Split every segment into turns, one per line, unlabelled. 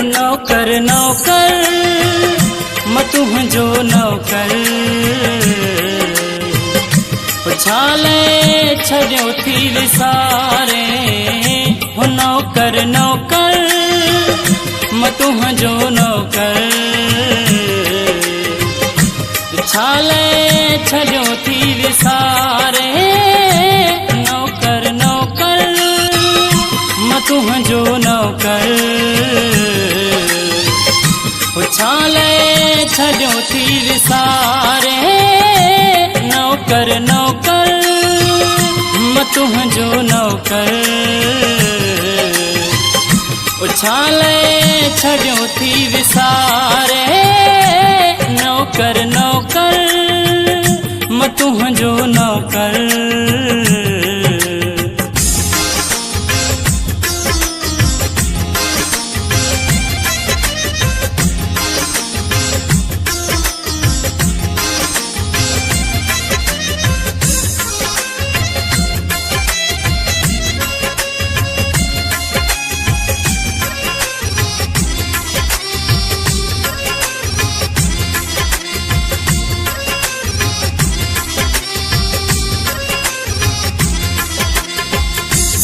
नौकर नौकर मैं तुझो नौकर उछाले छॾियो थी विसारे हो नौकर नौकर मैं तुझो नौकर उछाले छॾियो थी विसारे नौकर नौकर मैं तुझो नौकर उछाले छॾियो थी विसारे नौकर नौकर मैं तुझो नौकर उछाले छॾियो थी विसारे नौकर नौकर मैं तुझो नौकर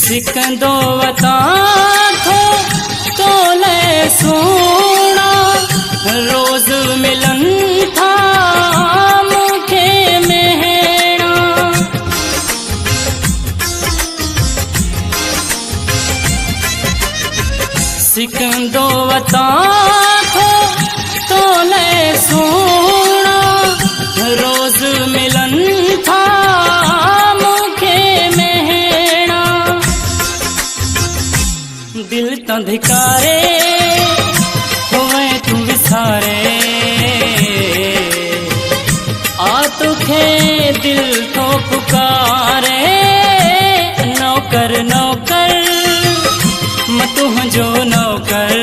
सिकंदो वता थो तोले सोना रोज मिलन था मुखे मेहणा सिकंदो वता थो तोले सोना रोज मिलन था दिल तो धिकारे हुए तू विसारे आ तुखे दिल तो पुकारे नौकर नौकर मैं तुझो नौकर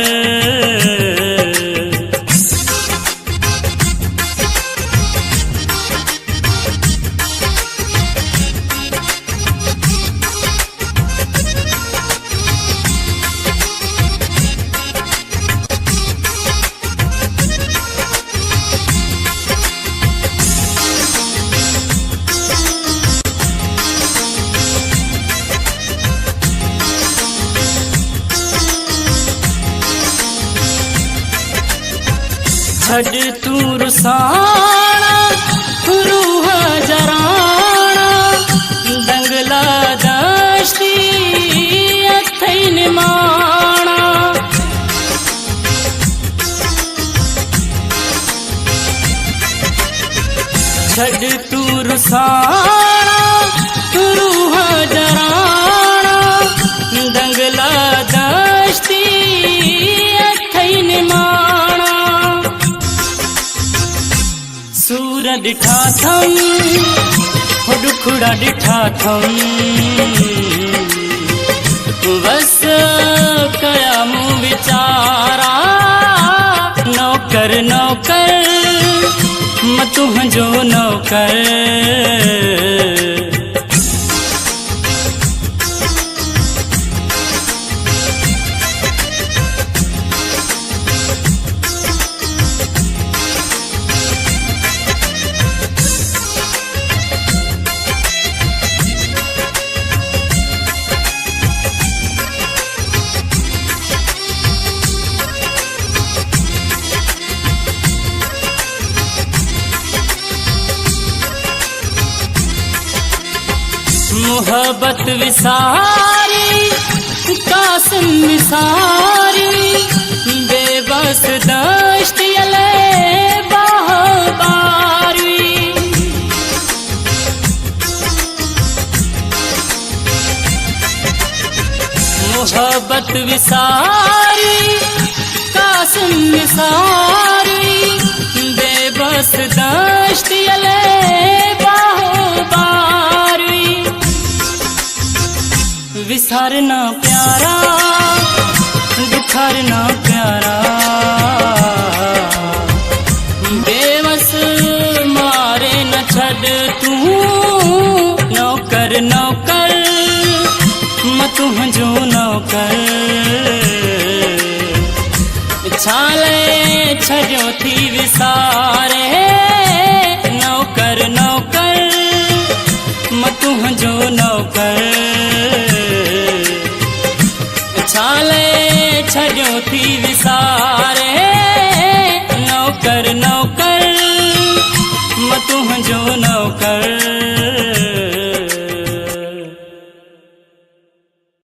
छड़ तू रुसाना रूह जराना दंगला दश्ती अथैन माना छड़ तू रुसाना रूह जराना दंगला दश्ती अथैन माना सूर डिठा थम दुखड़ा डिठा थम बस कया मुँह विचारा नौकर नौकर मैं तुझो नौकर मोहब्बत विसारी कासिम विसारी बेबस दश्ती अले बारी मोहब्बत विसारी कासिम विसारी बेबस दश्ती अले बारी विसारना प्यारा दुखारना प्यारा बेबस मारे न छड़ तू नौकर नौकर मैं तुझो नौकर छाले छजो थी विसारे